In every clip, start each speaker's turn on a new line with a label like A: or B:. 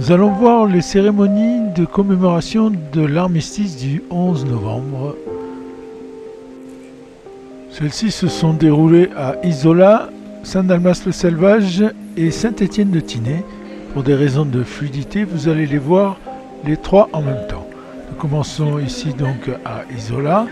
A: Nous allons voir les cérémonies de commémoration de l'armistice du 11 novembre. Celles-ci se sont déroulées à Isola, Saint-Dalmas-le-Selvage et Saint-Étienne-de-Tinée. Pour des raisons de fluidité, vous allez les voir les trois en même temps. Nous commençons ici donc à Isola.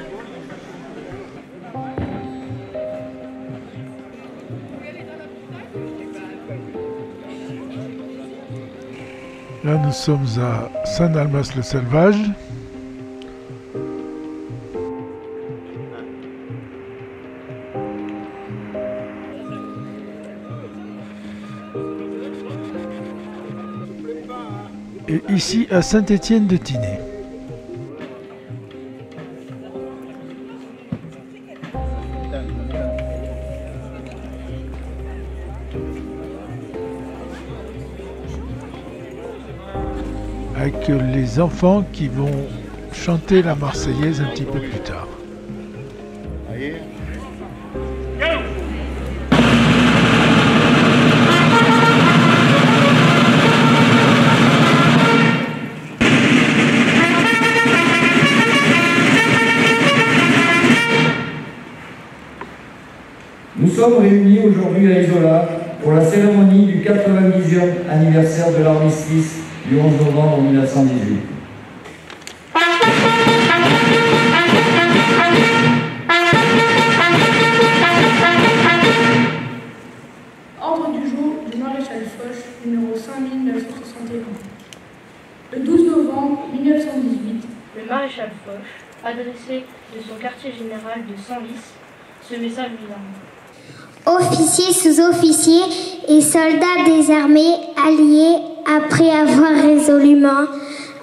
A: Là, nous sommes à Saint-Dalmas-le-Selvage. Et ici à Saint-Étienne-de-Tinée. Avec les enfants qui vont chanter la Marseillaise un petit peu plus tard.
B: Nous sommes réunis aujourd'hui à Isola pour la cérémonie du 90e anniversaire de l'armistice du 11 novembre 1918.
C: Ordre du jour du maréchal Foch, numéro 5961. Le 12 novembre 1918,
D: le maréchal Foch adressait de son quartier général de Senlis ce message bizarre.
E: Officiers, sous-officiers et soldats des armées alliées, après avoir résolument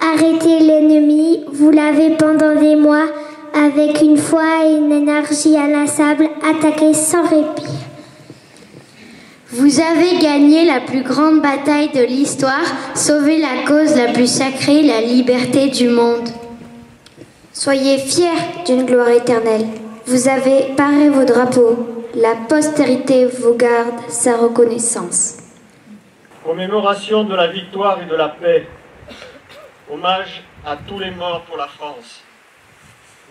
E: arrêté l'ennemi, vous l'avez pendant des mois, avec une foi et une énergie inlassable, attaqué sans répit.
F: Vous avez gagné la plus grande bataille de l'histoire, sauvé la cause la plus sacrée, la liberté du monde.
E: Soyez fiers d'une gloire éternelle. Vous avez paré vos drapeaux. La postérité vous garde sa reconnaissance.
G: Commémoration de la victoire et de la paix. Hommage à tous les morts pour la France.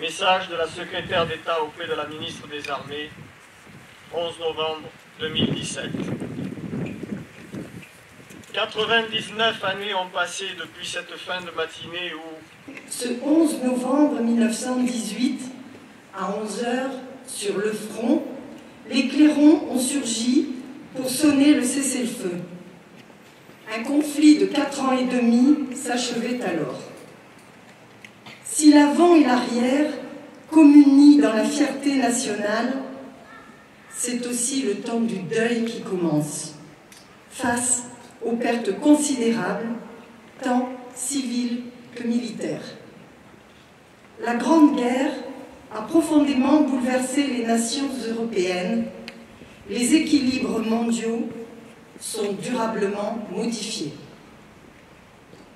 G: Message de la secrétaire d'État auprès de la ministre des Armées, 11 novembre 2017. 99 années ont passé depuis cette fin de matinée où...
H: Ce 11 novembre 1918, à 11 h, sur le front, les clairons ont surgi pour sonner le cessez-le-feu. Un conflit de 4 ans et demi s'achevait alors. Si l'avant et l'arrière communient dans la fierté nationale, c'est aussi le temps du deuil qui commence, face aux pertes considérables, tant civiles que militaires. La Grande Guerre a profondément bouleversé les nations européennes. Les équilibres mondiaux sont durablement modifiés.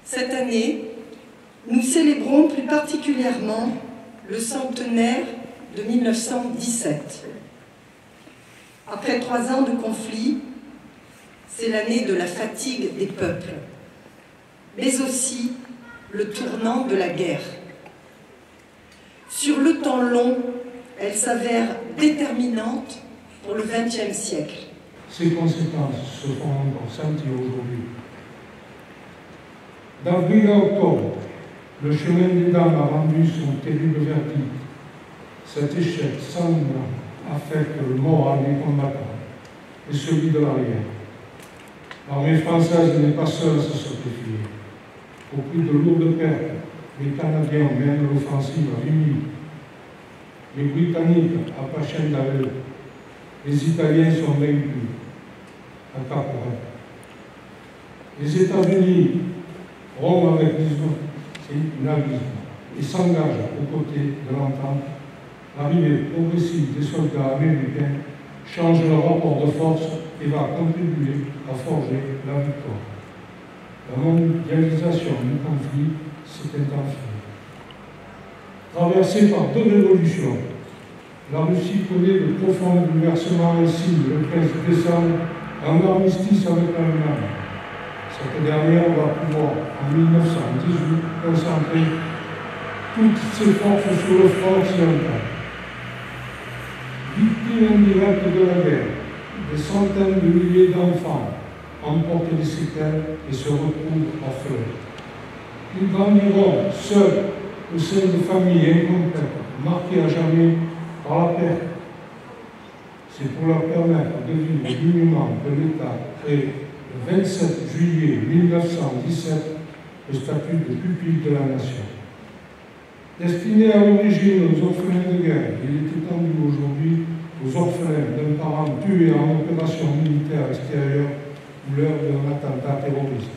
H: Cette année, nous célébrons plus particulièrement le centenaire de 1917. Après 3 ans de conflit, c'est l'année de la fatigue des peuples, mais aussi le tournant de la guerre. Sur le temps long, elle s'avère déterminante pour le XXe siècle.
I: Ces conséquences se font encore sentir aujourd'hui. D'avril à octobre, le chemin des dames a rendu son terrible verdict. Cet échec sanglant affecte le moral des combattants et celui de l'arrière. L'armée française n'est pas seule à se sacrifier. Au prix de lourdes pertes, les Canadiens mènent l'offensive à Vimy, les Britanniques à Passchendaele, les Italiens sont vaincus à Caporet. Les États-Unis rompent avec l'islam et s'engagent aux côtés de l'entente. L'arrivée progressive des soldats américains change le rapport de force et va contribuer à forger la victoire. La mondialisation du conflit s'est intensifiée. Traversée par 2 révolutions, la Russie connaît de profonds bouleversements et signe le 15 décembre un armistice avec l'Allemagne. Cette dernière va pouvoir, en 1918, concentrer toutes ses forces sur le front occidental. Victimes indirectes de la guerre, des centaines de milliers d'enfants emportent des séquelles et se retrouvent orphelins. Ils grandiront seuls au sein de familles incomplètes, marquées à jamais par la perte. C'est pour leur permettre de vivre dignement que l'État crée le 27 juillet 1917 le statut de pupille de la nation. Destiné à l'origine aux orphelins de guerre, il est étendu aujourd'hui aux orphelins d'un parent tué en opération militaire extérieure ou lors d'un attentat terroriste.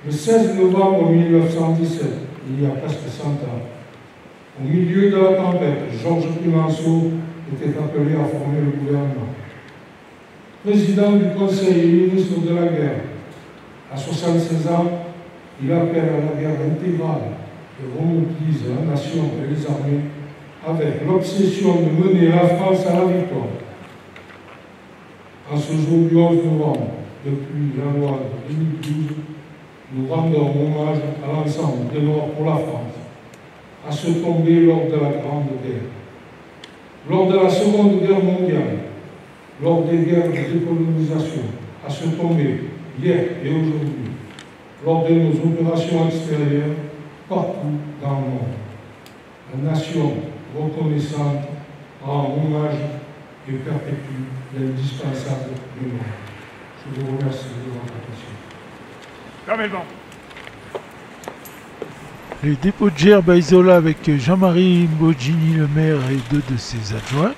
I: Le 16 novembre 1917, il y a presque 100 ans, au milieu de la tempête, Georges Clemenceau était appelé à former le gouvernement. Président du Conseil et ministre de la guerre, à 76 ans, il appelle à la guerre intégrale et remobilise la nation et les armées avec l'obsession de mener la France à la victoire. En ce jour du 11 novembre, depuis la loi de 2012, nous rendons hommage à l'ensemble des morts pour la France, à ceux tombés lors de la Grande Guerre, lors de la Seconde Guerre mondiale, lors des guerres de décolonisation, à ceux tombés hier et aujourd'hui, lors de nos opérations extérieures, partout dans le monde. La nation reconnaissante rend hommage et perpétue l'indispensable mémoire. Je vous remercie de votre attention.
J: Fermez le banc.
A: Les dépôts de gerbes à Isola avec Jean-Marie Mbogini, le maire, et 2 de ses adjoints.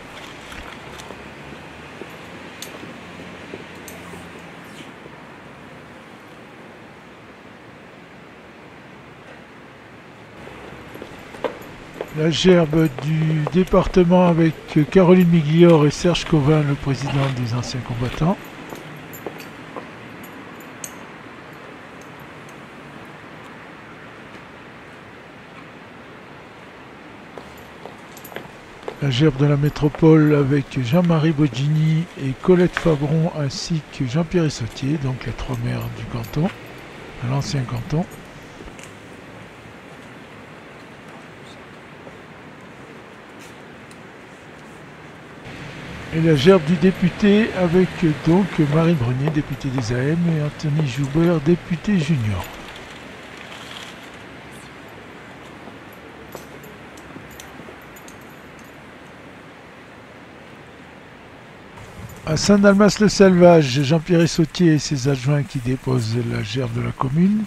A: La gerbe du département avec Caroline Miglior et Serge Covin, le président des anciens combattants. La gerbe de la métropole avec Jean-Marie Bogini et Colette Fabron ainsi que Jean-Pierre Sautier, donc les 3 maires du canton, de l'ancien canton. Et la gerbe du député avec donc Marine Brunier, députée des AM, et Anthony Joubert, député junior. À Saint-Dalmas-le-Selvage, Jean-Pierre Sautier et ses adjoints qui déposent la gerbe de la commune.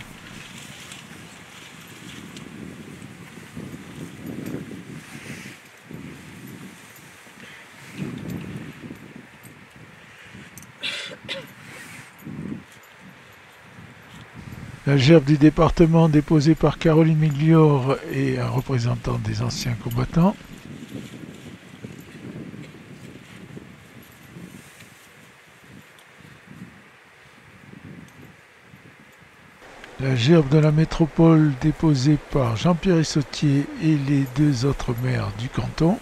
A: La gerbe du département déposée par Caroline Miglior et un représentant des anciens combattants. La gerbe de la métropole déposée par Jean-Pierre Sautier et les 2 autres maires du canton.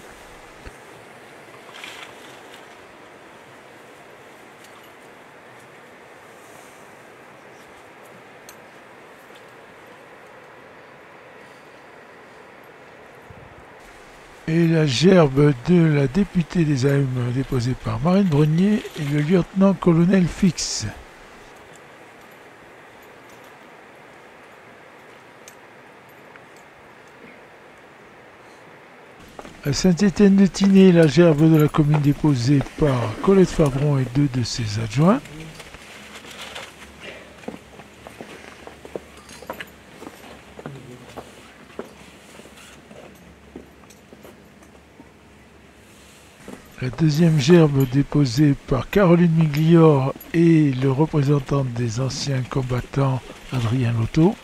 A: Et la gerbe de la députée des AM déposée par Marine Brunier et le lieutenant-colonel Fix. À Saint-Étienne-de-Tinée, la gerbe de la commune déposée par Colette Fabron et 2 de ses adjoints. La deuxième gerbe déposée par Caroline Miglior et le représentant des anciens combattants Adrien Lotto.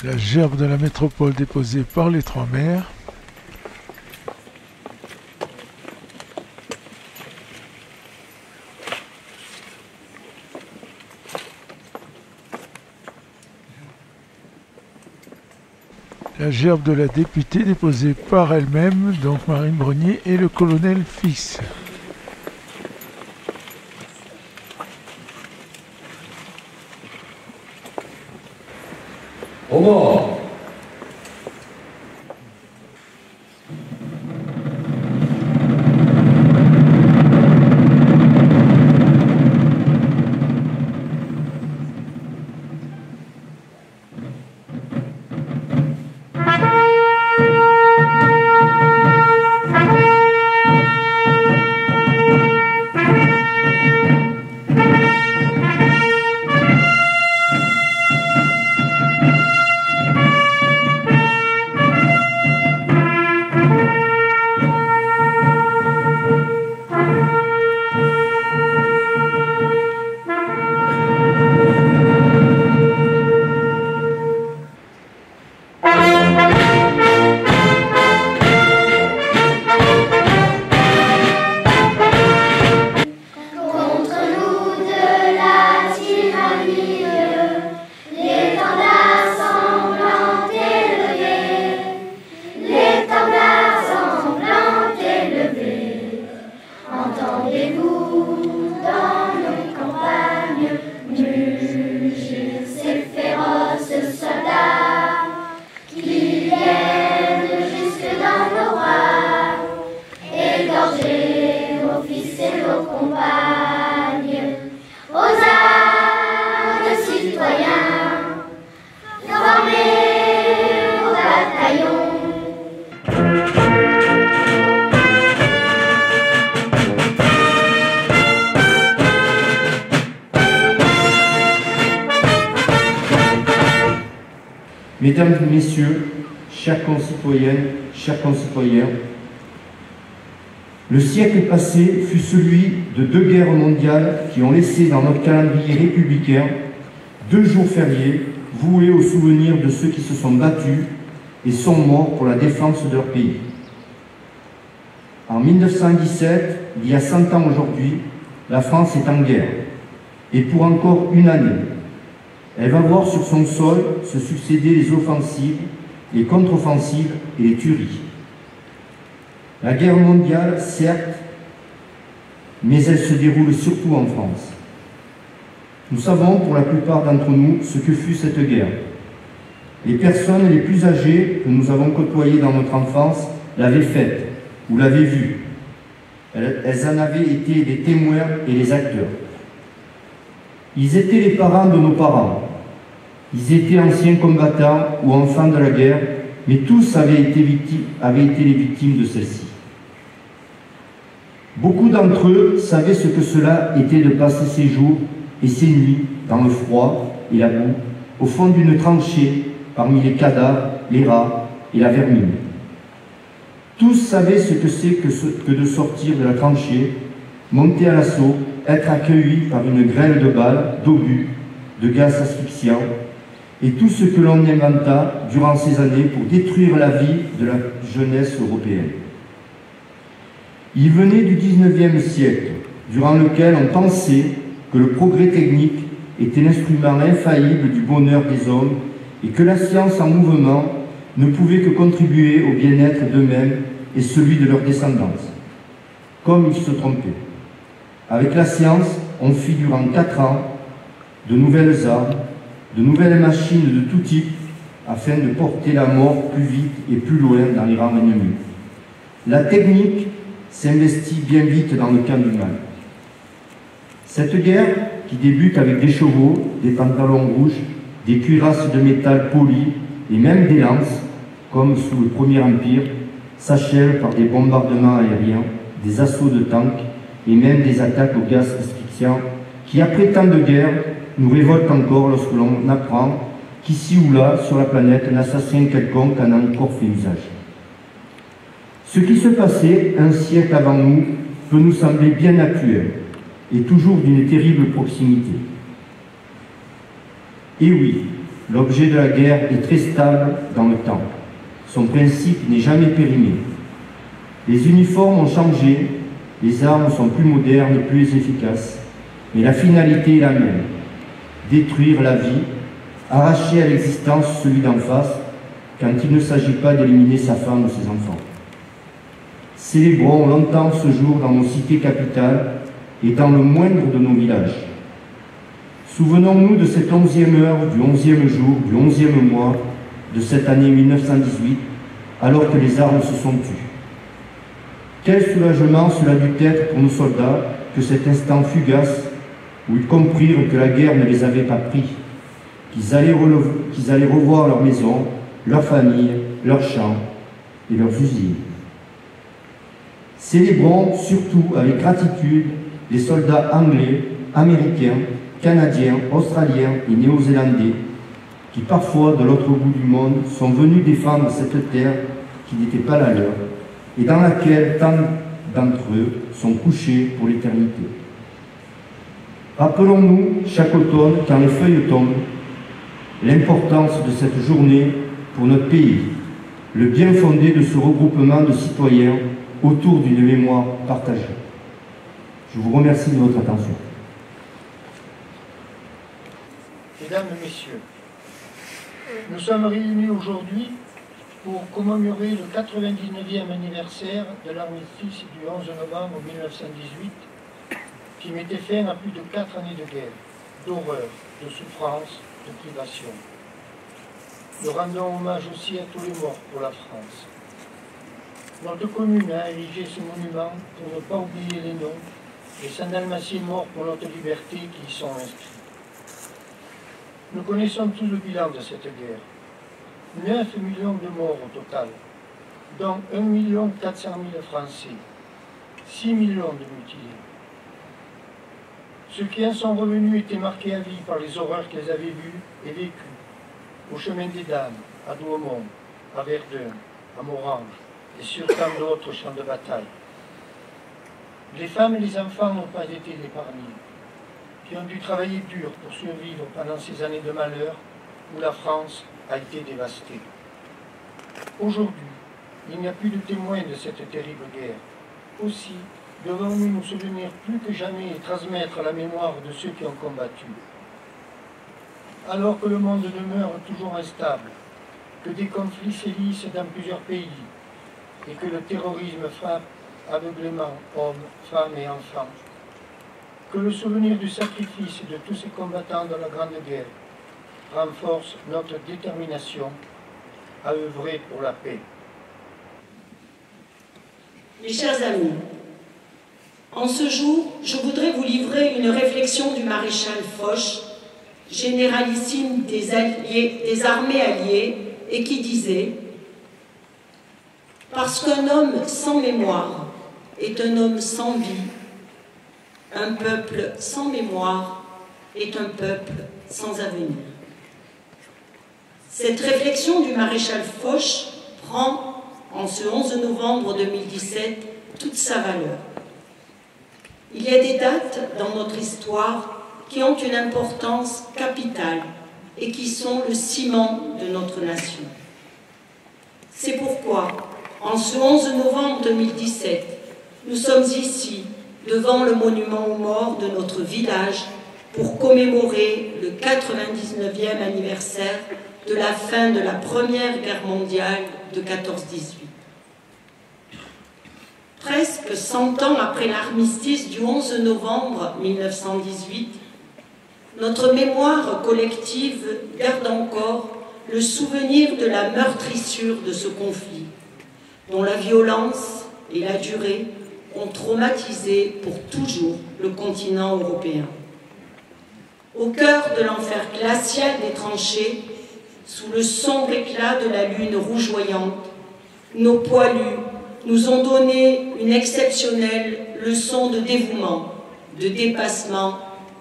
A: La gerbe de la métropole déposée par les 3 maires. La gerbe de la députée déposée par elle-même, donc Marine Brenier et le colonel Fix.
B: Au mort.
K: Mesdames et messieurs, chers concitoyennes, chers concitoyens, le siècle passé fut celui de 2 guerres mondiales qui ont laissé dans notre calendrier républicain 2 jours fériés voués au souvenir de ceux qui se sont battus et sont morts pour la défense de leur pays. En 1917, il y a 100 ans aujourd'hui, la France est en guerre, et pour encore une année. Elle va voir sur son sol se succéder les offensives, les contre-offensives et les tueries. La guerre mondiale, certes, mais elle se déroule surtout en France. Nous savons pour la plupart d'entre nous ce que fut cette guerre. Les personnes les plus âgées que nous avons côtoyées dans notre enfance l'avaient faite ou l'avaient vue. Elles en avaient été les témoins et les acteurs. Ils étaient les parents de nos parents. Ils étaient anciens combattants ou enfants de la guerre, mais tous avaient été les victimes de celle-ci. Beaucoup d'entre eux savaient ce que cela était de passer ses jours et ses nuits dans le froid et la boue, au fond d'une tranchée, parmi les cadavres, les rats et la vermine. Tous savaient ce que c'est que de sortir de la tranchée, monter à l'assaut, être accueilli par une grêle de balles, d'obus, de gaz asphyxiants, et tout ce que l'on inventa durant ces années pour détruire la vie de la jeunesse européenne. Il venait du XIXe siècle, durant lequel on pensait que le progrès technique était l'instrument infaillible du bonheur des hommes et que la science en mouvement ne pouvait que contribuer au bien-être d'eux-mêmes et celui de leur descendance. Comme ils se trompaient. Avec la science, on fit durant 4 ans de nouvelles armes, de nouvelles machines de tout type, afin de porter la mort plus vite et plus loin dans les rangs ennemis. La technique s'investit bien vite dans le camp du mal. Cette guerre, qui débute avec des chevaux, des pantalons rouges, des cuirasses de métal polies et même des lances, comme sous le Premier Empire, s'achève par des bombardements aériens, des assauts de tanks et même des attaques au gaz asphyxiant qui, après tant de guerres, nous révoltent encore lorsque l'on apprend qu'ici ou là, sur la planète, un assassin quelconque en a encore fait usage. Ce qui se passait un siècle avant nous peut nous sembler bien actuel et toujours d'une terrible proximité. Et oui, l'objet de la guerre est très stable dans le temps. Son principe n'est jamais périmé. Les uniformes ont changé, les armes sont plus modernes, plus efficaces, mais la finalité est la même. Détruire la vie, arracher à l'existence celui d'en face, quand il ne s'agit pas d'éliminer sa femme ou ses enfants. Célébrons longtemps ce jour dans nos cités capitales et dans le moindre de nos villages. Souvenons-nous de cette 11e heure du 11e jour du 11e mois de cette année 1918, alors que les armes se sont tues. Quel soulagement cela dut être pour nos soldats que cet instant fugace où ils comprirent que la guerre ne les avait pas pris, qu'ils allaient revoir leur maison, leur famille, leurs champs et leurs usines. Célébrons surtout avec gratitude les soldats anglais, américains, canadiens, australiens et néo-zélandais qui parfois de l'autre bout du monde sont venus défendre cette terre qui n'était pas la leur et dans laquelle tant d'entre eux sont couchés pour l'éternité. Rappelons-nous chaque automne, quand les feuilles tombent, l'importance de cette journée pour notre pays, le bien fondé de ce regroupement de citoyens autour d'une mémoire partagée. Je vous remercie de votre attention.
L: Mesdames et Messieurs, nous sommes réunis aujourd'hui pour commémorer le 99e anniversaire de l'armistice du 11 novembre 1918 qui mettait fin à plus de 4 années de guerre, d'horreur, de souffrance, de privation. Nous rendons hommage aussi à tous les morts pour la France. Notre commune a érigé ce monument pour ne pas oublier les noms des Saint-Dalmatiens morts pour notre liberté qui y sont inscrits. Nous connaissons tous le bilan de cette guerre. 9 millions de morts au total, dont 1 400 000 Français, 6 millions de mutilés. Ceux qui en sont revenus étaient marqués à vie par les horreurs qu'ils avaient vues et vécues, au chemin des Dames, à Douaumont, à Verdun, à Morange, et sur tant d'autres champs de bataille. Les femmes et les enfants n'ont pas été épargnés, qui ont dû travailler dur pour survivre pendant ces années de malheur où la France a été dévastée. Aujourd'hui, il n'y a plus de témoins de cette terrible guerre. Aussi, devons-nous nous souvenir plus que jamais et transmettre la mémoire de ceux qui ont combattu. Alors que le monde demeure toujours instable, que des conflits sévissent dans plusieurs pays, et que le terrorisme frappe aveuglément hommes, femmes et enfants, que le souvenir du sacrifice de tous ces combattants de la Grande Guerre renforce notre détermination à œuvrer pour la paix.
H: Mes chers amis, en ce jour, je voudrais vous livrer une réflexion du maréchal Foch, généralissime des armées alliées, et qui disait « Parce qu'un homme sans mémoire est un homme sans vie, un peuple sans mémoire est un peuple sans avenir. » Cette réflexion du maréchal Foch prend, en ce 11 novembre 2017, toute sa valeur. Il y a des dates dans notre histoire qui ont une importance capitale et qui sont le ciment de notre nation. C'est pourquoi, en ce 11 novembre 2017, nous sommes ici, devant le monument aux morts de notre village, pour commémorer le 99e anniversaire de la fin de la Première Guerre mondiale de 14-18. Presque 100 ans après l'armistice du 11 novembre 1918, notre mémoire collective garde encore le souvenir de la meurtrissure de ce conflit, dont la violence et la durée ont traumatisé pour toujours le continent européen. Au cœur de l'enfer glacial des tranchées, sous le sombre éclat de la lune rougeoyante, nos poilus nous ont donné une exceptionnelle leçon de dévouement, de dépassement,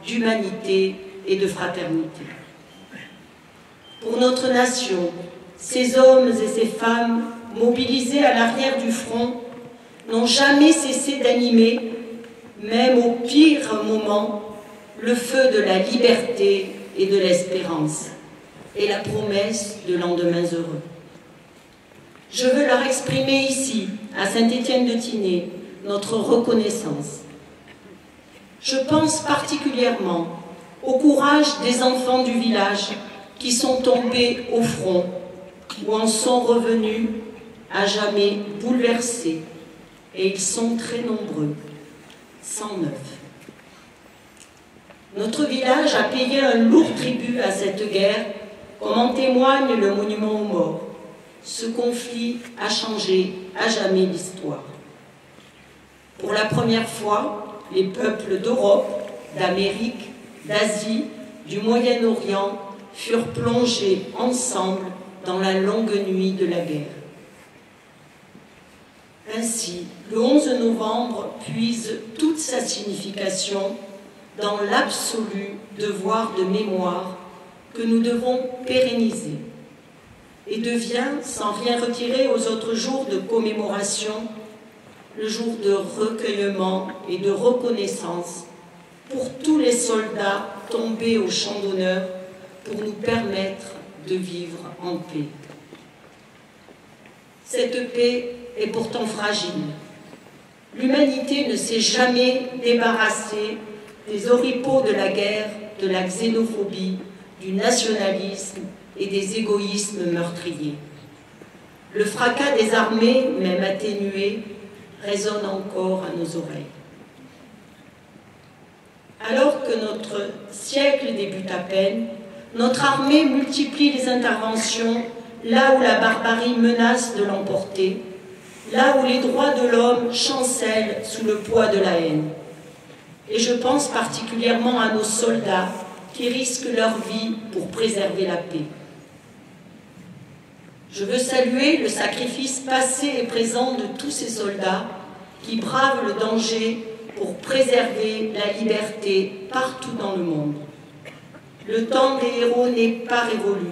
H: d'humanité et de fraternité. Pour notre nation, ces hommes et ces femmes mobilisés à l'arrière du front n'ont jamais cessé d'animer, même au pire moment, le feu de la liberté et de l'espérance, et la promesse de lendemains heureux. Je veux leur exprimer ici, à Saint-Étienne-de-Tinée, notre reconnaissance. Je pense particulièrement au courage des enfants du village qui sont tombés au front, ou en sont revenus à jamais bouleversés, et ils sont très nombreux, 109. Notre village a payé un lourd tribut à cette guerre, comme en témoigne le monument aux morts. Ce conflit a changé à jamais l'histoire. Pour la première fois, les peuples d'Europe, d'Amérique, d'Asie, du Moyen-Orient furent plongés ensemble dans la longue nuit de la guerre. Ainsi, le 11 novembre puise toute sa signification dans l'absolu devoir de mémoire que nous devons pérenniser et devient, sans rien retirer aux autres jours de commémoration, le jour de recueillement et de reconnaissance pour tous les soldats tombés au champ d'honneur pour nous permettre de vivre en paix. Cette paix est pourtant fragile. L'humanité ne s'est jamais débarrassée des oripeaux de la guerre, de la xénophobie, du nationalisme et des égoïsmes meurtriers. Le fracas des armées, même atténué, résonne encore à nos oreilles. Alors que notre siècle débute à peine, notre armée multiplie les interventions là où la barbarie menace de l'emporter, là où les droits de l'homme chancellent sous le poids de la haine. Et je pense particulièrement à nos soldats qui risquent leur vie pour préserver la paix. Je veux saluer le sacrifice passé et présent de tous ces soldats qui bravent le danger pour préserver la liberté partout dans le monde. Le temps des héros n'est pas révolu.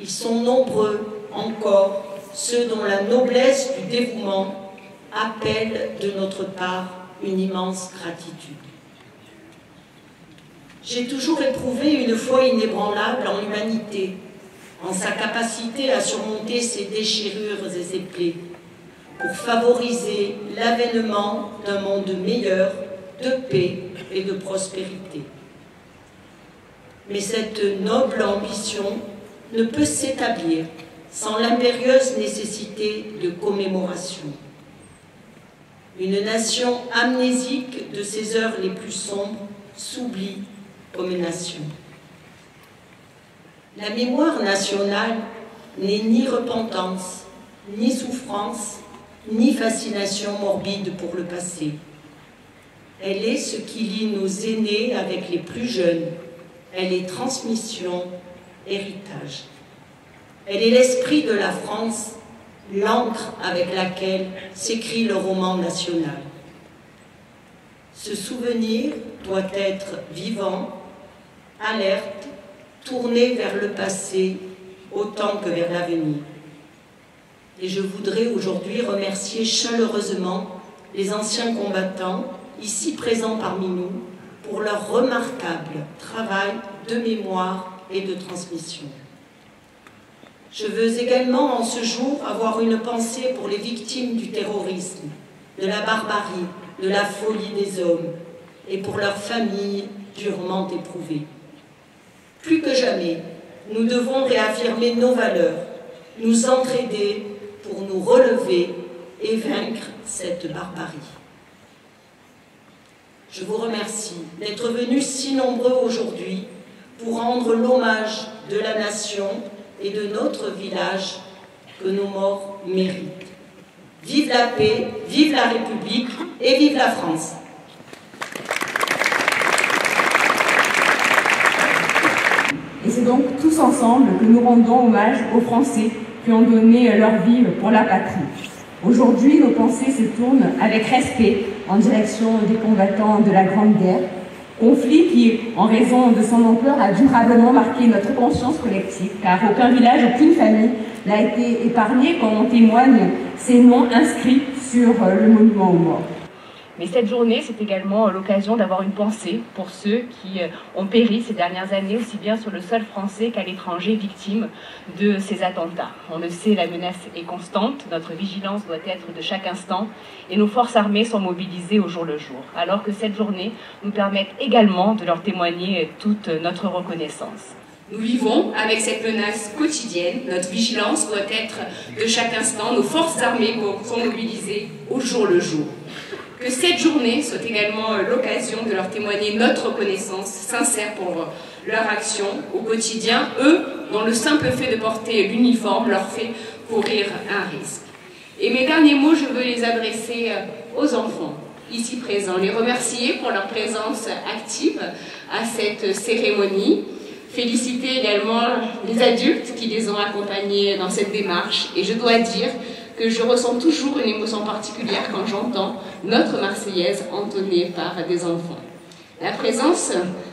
H: Ils sont nombreux encore, ceux dont la noblesse du dévouement appelle de notre part une immense gratitude. J'ai toujours éprouvé une foi inébranlable en l'humanité, en sa capacité à surmonter ses déchirures et ses plaies, pour favoriser l'avènement d'un monde meilleur, de paix et de prospérité. Mais cette noble ambition ne peut s'établir sans l'impérieuse nécessité de commémoration. Une nation amnésique de ses heures les plus sombres s'oublie comme nation. La mémoire nationale n'est ni repentance, ni souffrance, ni fascination morbide pour le passé. Elle est ce qui lie nos aînés avec les plus jeunes. Elle est transmission, héritage. Elle est l'esprit de la France, l'encre avec laquelle s'écrit le roman national. Ce souvenir doit être vivant, alerte, tourné vers le passé autant que vers l'avenir. Et je voudrais aujourd'hui remercier chaleureusement les anciens combattants, ici présents parmi nous, pour leur remarquable travail de mémoire et de transmission. Je veux également en ce jour avoir une pensée pour les victimes du terrorisme, de la barbarie, de la folie des hommes, et pour leurs familles durement éprouvées. Plus que jamais, nous devons réaffirmer nos valeurs, nous entraider pour nous relever et vaincre cette barbarie. Je vous remercie d'être venus si nombreux aujourd'hui pour rendre l'hommage de la nation et de notre village que nos morts méritent. Vive la paix, vive la République et vive la France!
M: Et c'est donc tous ensemble que nous rendons hommage aux Français qui ont donné leur vie pour la patrie. Aujourd'hui, nos pensées se tournent avec respect en direction des combattants de la Grande Guerre, conflit qui, en raison de son ampleur, a durablement marqué notre conscience collective, car aucun village, aucune famille n'a été épargné, comme en témoignent ces noms inscrits sur le monument aux morts.
N: Mais cette journée, c'est également l'occasion d'avoir une pensée pour ceux qui ont péri ces dernières années, aussi bien sur le sol français qu'à l'étranger, victimes de ces attentats. On le sait, la menace est constante, notre vigilance doit être de chaque instant, et nos forces armées sont mobilisées au jour le jour, alors que cette journée nous permet également de leur témoigner toute notre reconnaissance.
M: Nous vivons avec cette menace quotidienne. Notre vigilance doit être de chaque instant. Nos forces armées sont mobilisées au jour le jour. Que cette journée soit également l'occasion de leur témoigner notre reconnaissance sincère pour leur action au quotidien, eux dont le simple fait de porter l'uniforme leur fait courir un risque. Et mes derniers mots, je veux les adresser aux enfants ici présents, les remercier pour leur présence active à cette cérémonie, féliciter également les adultes qui les ont accompagnés dans cette démarche, et je dois dire que je ressens toujours une émotion particulière quand j'entends notre Marseillaise entonnée par des enfants. La présence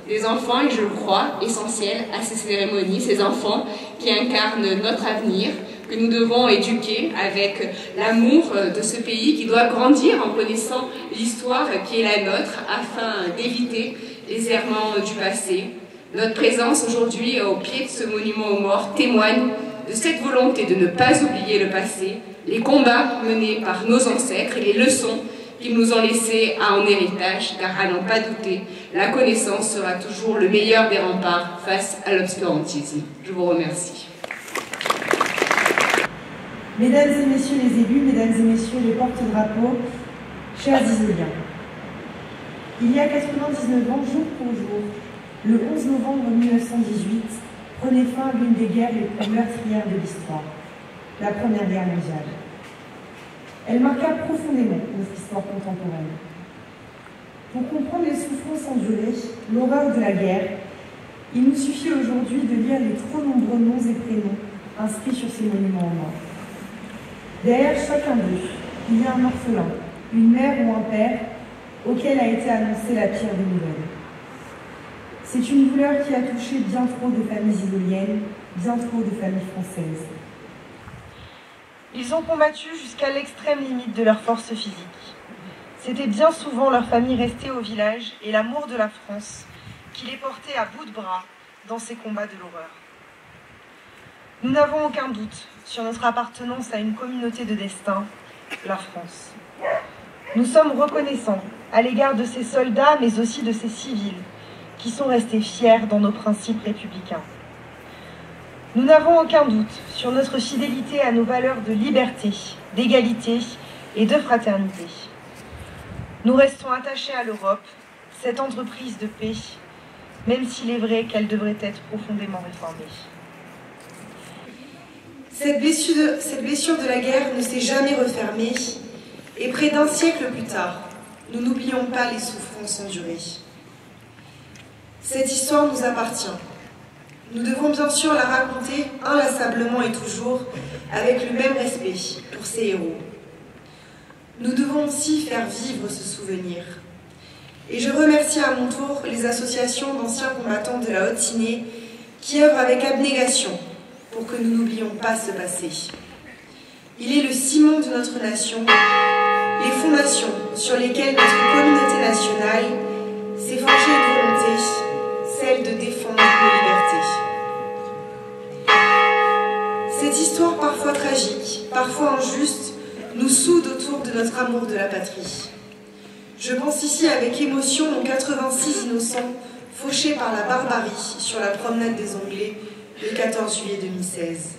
M: des enfants est, je le crois, essentielle à ces cérémonies, ces enfants qui incarnent notre avenir, que nous devons éduquer avec l'amour de ce pays qui doit grandir en connaissant l'histoire qui est la nôtre afin d'éviter les errements du passé. Notre présence aujourd'hui au pied de ce monument aux morts témoigne de cette volonté de ne pas oublier le passé, les combats menés par nos ancêtres et les leçons qu'ils nous ont laissées en héritage, car à n'en pas douter, la connaissance sera toujours le meilleur des remparts face à l'obscurantisme. Je vous remercie.
O: Mesdames et messieurs les élus, mesdames et messieurs les porte-drapeaux, chers Isoliens, il y a 99 ans, jour pour jour, le 11 novembre 1918, prenait fin l'une des guerres les plus meurtrières de l'histoire, la Première Guerre mondiale. Elle marqua profondément notre histoire contemporaine. Pour comprendre les souffrances endurées, l'horreur de la guerre, il nous suffit aujourd'hui de lire les trop nombreux noms et prénoms inscrits sur ces monuments aux morts. Derrière chacun d'eux, il y a un orphelin, une mère ou un père, auquel a été annoncée la pire des nouvelles. C'est une douleur qui a touché bien trop de familles isoliennes, bien trop de familles françaises.
P: Ils ont combattu jusqu'à l'extrême limite de leur force physique. C'était bien souvent leur famille restée au village et l'amour de la France qui les portait à bout de bras dans ces combats de l'horreur. Nous n'avons aucun doute sur notre appartenance à une communauté de destin, la France. Nous sommes reconnaissants à l'égard de ces soldats, mais aussi de ces civils, qui sont restés fiers dans nos principes républicains. Nous n'avons aucun doute sur notre fidélité à nos valeurs de liberté, d'égalité et de fraternité. Nous restons attachés à l'Europe, cette entreprise de paix, même s'il est vrai qu'elle devrait être profondément réformée.
H: Cette blessure de la guerre ne s'est jamais refermée, et près d'un siècle plus tard, nous n'oublions pas les souffrances endurées. Cette histoire nous appartient. Nous devons bien sûr la raconter inlassablement et toujours avec le même respect pour ces héros. Nous devons aussi faire vivre ce souvenir. Et je remercie à mon tour les associations d'anciens combattants de la Haute-Cinée qui œuvrent avec abnégation pour que nous n'oublions pas ce passé. Il est le ciment de notre nation, les fondations sur lesquelles notre communauté nationale s'est forgée une volonté, celle de défendre nos libertés. Cette histoire parfois tragique, parfois injuste, nous soude autour de notre amour de la patrie. Je pense ici avec émotion aux 86 innocents fauchés par la barbarie sur la promenade des Anglais le 14 juillet 2016.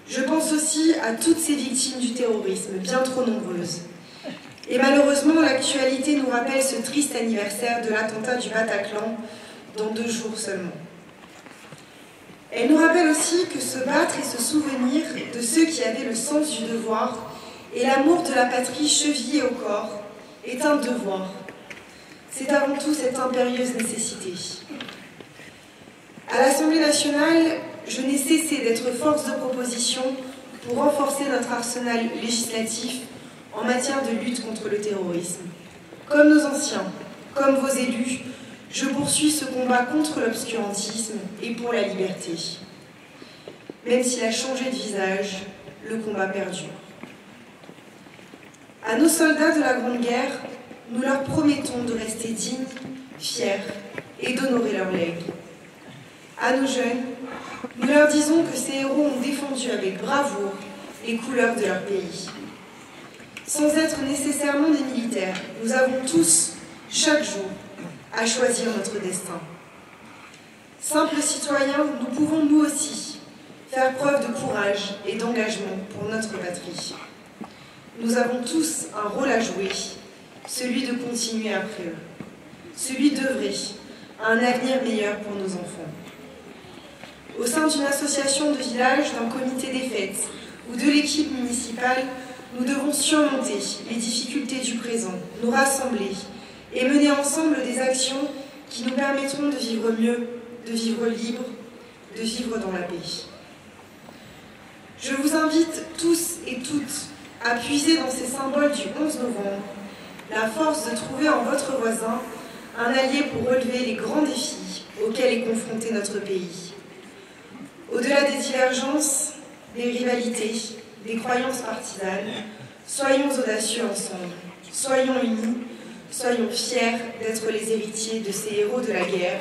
H: Je pense aussi à toutes ces victimes du terrorisme, bien trop nombreuses. Et malheureusement, l'actualité nous rappelle ce triste anniversaire de l'attentat du Bataclan dans 2 jours seulement. Elle nous rappelle aussi que se battre et se souvenir de ceux qui avaient le sens du devoir et l'amour de la patrie chevillé au corps est un devoir. C'est avant tout cette impérieuse nécessité. À l'Assemblée nationale, je n'ai cessé d'être force de proposition pour renforcer notre arsenal législatif en matière de lutte contre le terrorisme. Comme nos anciens, comme vos élus, je poursuis ce combat contre l'obscurantisme et pour la liberté. Même s'il a changé de visage, le combat perdure. À nos soldats de la Grande Guerre, nous leur promettons de rester dignes, fiers et d'honorer leur legs. À nos jeunes, nous leur disons que ces héros ont défendu avec bravoure les couleurs de leur pays. Sans être nécessairement des militaires, nous avons tous, chaque jour, à choisir notre destin. Simples citoyens, nous pouvons nous aussi faire preuve de courage et d'engagement pour notre patrie. Nous avons tous un rôle à jouer, celui de continuer après eux, celui d'œuvrer à un avenir meilleur pour nos enfants. Au sein d'une association de village, d'un comité des fêtes ou de l'équipe municipale, nous devons surmonter les difficultés du présent, nous rassembler et mener ensemble des actions qui nous permettront de vivre mieux, de vivre libre, de vivre dans la paix. Je vous invite tous et toutes à puiser dans ces symboles du 11 novembre la force de trouver en votre voisin un allié pour relever les grands défis auxquels est confronté notre pays. Au-delà des divergences, des rivalités, des croyances partisanes, soyons audacieux ensemble, soyons unis, soyons fiers d'être les héritiers de ces héros de la guerre.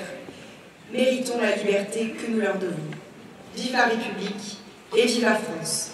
H: Méritons la liberté que nous leur devons. Vive la République et vive la France!